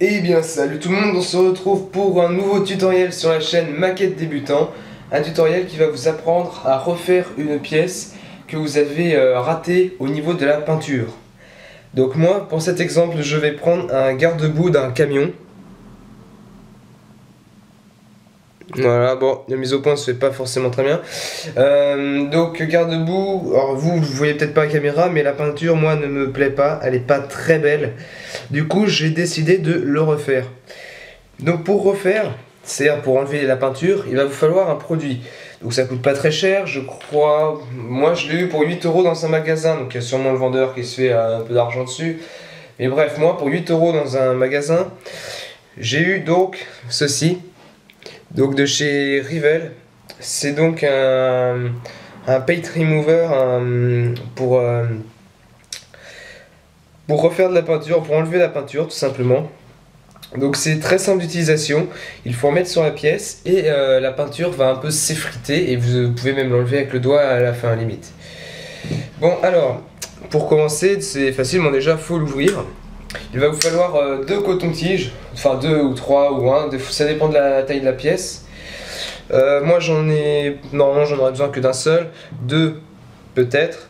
Eh bien salut tout le monde, on se retrouve pour un nouveau tutoriel sur la chaîne Maquette Débutant. Un tutoriel qui va vous apprendre à refaire une pièce que vous avez ratée au niveau de la peinture. Donc moi, pour cet exemple, je vais prendre un garde-boue d'un camion. Voilà, bon, la mise au point se fait pas forcément très bien. Donc garde-boue, alors vous voyez peut-être pas la caméra, mais la peinture, moi, ne me plaît pas, elle est pas très belle. Du coup, j'ai décidé de le refaire. Donc pour refaire, c'est-à-dire pour enlever la peinture, il va vous falloir un produit. Donc ça coûte pas très cher, je crois. Moi je l'ai eu pour 8 euros dans un magasin, donc il y a sûrement le vendeur qui se fait un peu d'argent dessus. Mais bref, moi pour 8 euros dans un magasin, j'ai eu donc ceci, donc de chez Rivel. C'est donc un paint remover pour refaire de la peinture, pour enlever la peinture tout simplement. Donc c'est très simple d'utilisation, il faut en mettre sur la pièce et la peinture va un peu s'effriter et vous pouvez même l'enlever avec le doigt à la fin limite. Bon alors, pour commencer c'est facile, bon déjà faut l'ouvrir. Il va vous falloir deux cotons-tiges, enfin deux ou trois ou un, ça dépend de la taille de la pièce. Moi normalement j'en aurais besoin que d'un seul, deux peut-être.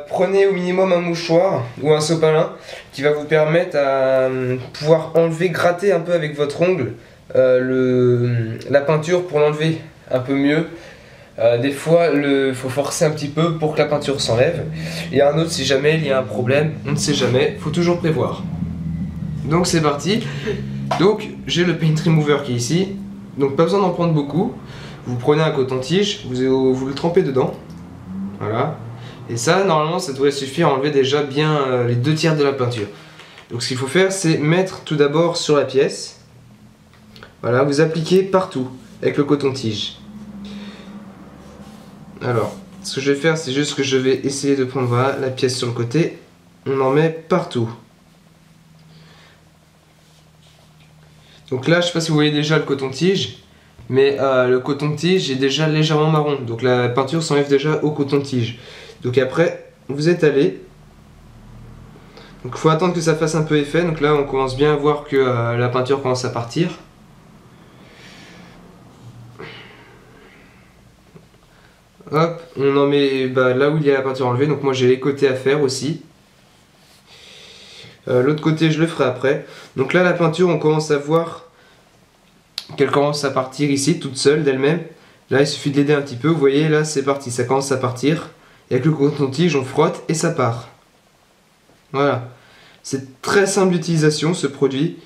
Prenez au minimum un mouchoir ou un sopalin qui va vous permettre à pouvoir enlever, gratter un peu avec votre ongle la peinture pour l'enlever un peu mieux. Des fois, il faut forcer un petit peu pour que la peinture s'enlève. Et un autre, si jamais il y a un problème, on ne sait jamais, il faut toujours prévoir. Donc c'est parti. Donc j'ai le paint remover qui est ici. Donc pas besoin d'en prendre beaucoup. Vous prenez un coton-tige, vous le trempez dedans. Voilà. Et ça, normalement, ça devrait suffire à enlever déjà bien les deux tiers de la peinture. Donc ce qu'il faut faire, c'est mettre tout d'abord sur la pièce. Voilà, vous appliquez partout avec le coton-tige. Alors, ce que je vais faire, c'est juste que je vais essayer de prendre voilà, la pièce sur le côté. On en met partout. Donc là, je ne sais pas si vous voyez déjà le coton-tige, mais le coton-tige est déjà légèrement marron. Donc la peinture s'enlève déjà au coton-tige. Donc après, vous étalez. Donc il faut attendre que ça fasse un peu effet. Donc là, on commence bien à voir que la peinture commence à partir. Hop, on en met là où il y a la peinture enlevée. Donc moi, j'ai les côtés à faire aussi. L'autre côté, je le ferai après. Donc là, la peinture, on commence à voir qu'elle commence à partir ici, toute seule d'elle-même. Là, il suffit de l'aider un petit peu. Vous voyez, là, c'est parti. Ça commence à partir. Et avec le coton-tige, on frotte et ça part. Voilà. C'est très simple d'utilisation, ce produit.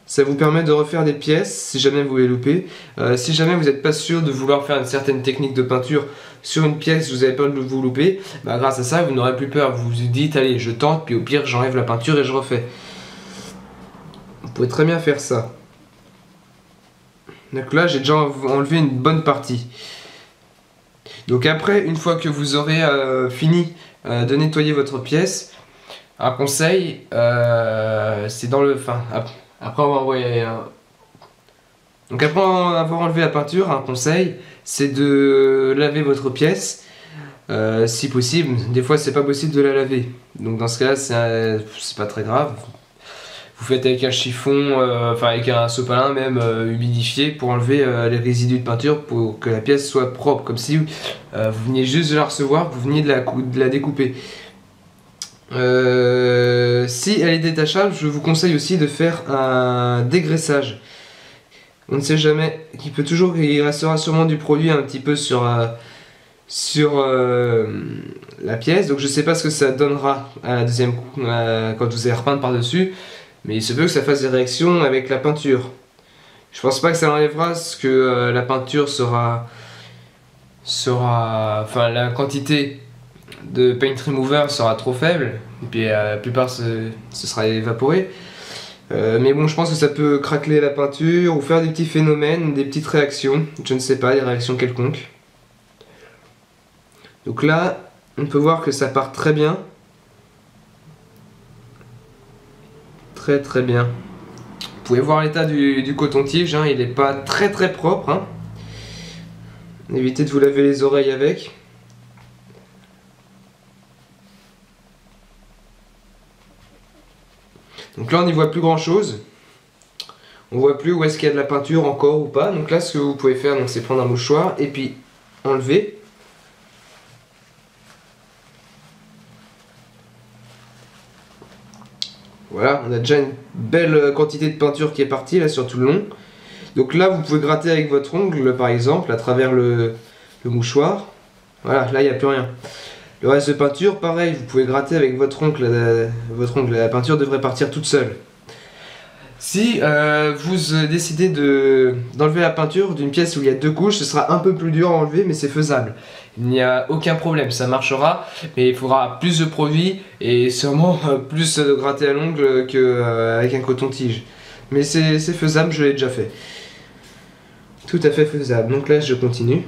Ça vous permet de refaire des pièces si jamais vous les loupez. Si jamais vous n'êtes pas sûr de vouloir faire une certaine technique de peinture sur une pièce, vous avez peur de vous louper, grâce à ça, vous n'aurez plus peur. Vous vous dites, allez, je tente, puis au pire, j'enlève la peinture et je refais. Vous pouvez très bien faire ça. Donc là, j'ai déjà enlevé une bonne partie. Donc après, une fois que vous aurez fini de nettoyer votre pièce, un conseil, c'est dans le... Enfin, après avoir envoyé... Donc après avoir enlevé la peinture, un conseil, c'est de laver votre pièce, si possible. Des fois, c'est pas possible de la laver. Donc dans ce cas-là, c'est pas très grave. Vous faites avec un chiffon, enfin avec un sopalin même humidifié pour enlever les résidus de peinture pour que la pièce soit propre, comme si vous veniez juste de la recevoir, vous veniez de la découper. Si elle est détachable, je vous conseille aussi de faire un dégraissage. On ne sait jamais, il restera sûrement du produit un petit peu sur la pièce, donc je ne sais pas ce que ça donnera à la deuxième quand vous allez repeindre par-dessus, mais il se peut que ça fasse des réactions avec la peinture. Je pense pas que ça enlèvera ce que la peinture enfin la quantité de paint remover sera trop faible, et puis la plupart ce sera évaporé. Mais bon, je pense que ça peut craqueler la peinture ou faire des petits phénomènes, des petites réactions, je ne sais pas, des réactions quelconques. Donc là, on peut voir que ça part très bien. Très très bien. Vous pouvez voir l'état du coton-tige, hein, il n'est pas très très propre. Hein. Évitez de vous laver les oreilles avec. Donc là on n'y voit plus grand chose. On voit plus où est-ce qu'il y a de la peinture encore ou pas. Donc là ce que vous pouvez faire, c'est prendre un mouchoir et puis enlever. Voilà, on a déjà une belle quantité de peinture qui est partie là sur tout le long. Donc là vous pouvez gratter avec votre ongle par exemple à travers le mouchoir. Voilà, là il n'y a plus rien. Le reste de peinture, pareil, vous pouvez gratter avec votre ongle. La peinture devrait partir toute seule. Si vous décidez d'enlever la peinture d'une pièce où il y a 2 couches, ce sera un peu plus dur à enlever, mais c'est faisable. Il n'y a aucun problème, ça marchera, mais il faudra plus de produit et sûrement plus de gratter à l'ongle qu'avec un coton-tige. Mais c'est faisable, je l'ai déjà fait. Tout à fait faisable. Donc là, je continue.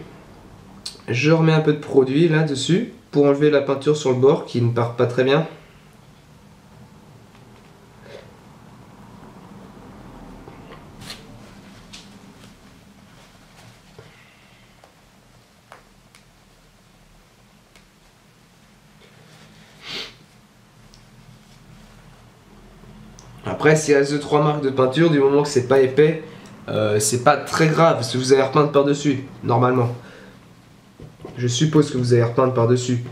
Je remets un peu de produit là-dessus pour enlever la peinture sur le bord qui ne part pas très bien. Après, s'il reste 2-3 marques de peinture, du moment que c'est pas épais, c'est pas très grave parce que vous allez repeindre par-dessus, normalement. Je suppose que vous allez repeindre par-dessus.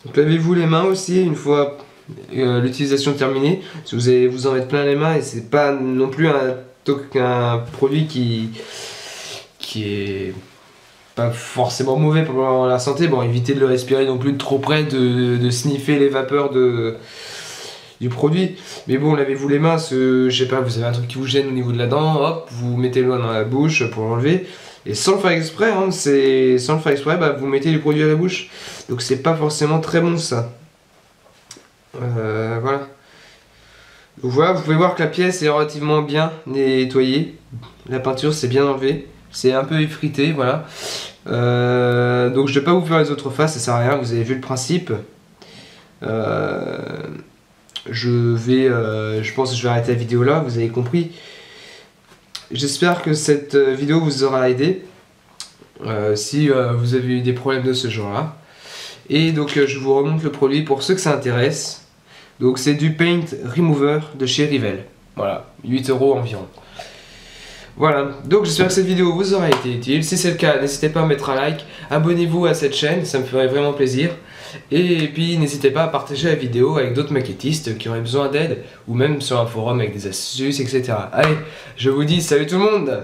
Donc lavez-vous les mains aussi une fois l'utilisation terminée. Si vous allez vous en mettre plein les mains et c'est pas non plus un produit qui est pas forcément mauvais pour la santé. Bon, évitez de le respirer non plus de trop près, de sniffer les vapeurs du produit. Mais bon, lavez-vous les mains, je sais pas, vous avez un truc qui vous gêne au niveau de la dent, hop, vous mettez le doigt dans la bouche pour l'enlever. Et sans le faire exprès, vous mettez du produit à la bouche. Donc c'est pas forcément très bon ça. Voilà. Donc voilà, vous pouvez voir que la pièce est relativement bien nettoyée. La peinture c'est bien enlevé. C'est un peu effrité, voilà. Donc je vais pas vous faire les autres faces, ça sert à rien, vous avez vu le principe. Je pense que je vais arrêter la vidéo là, vous avez compris. J'espère que cette vidéo vous aura aidé. Si vous avez eu des problèmes de ce genre là. Et donc je vous remonte le produit pour ceux que ça intéresse. Donc c'est du Paint Remover de chez Rivel. Voilà, 8 € environ. Voilà, donc j'espère que cette vidéo vous aura été utile. Si c'est le cas, n'hésitez pas à mettre un like, abonnez-vous à cette chaîne, ça me ferait vraiment plaisir. Et puis n'hésitez pas à partager la vidéo avec d'autres maquettistes qui auraient besoin d'aide, ou même sur un forum avec des astuces, etc. Allez, je vous dis salut tout le monde!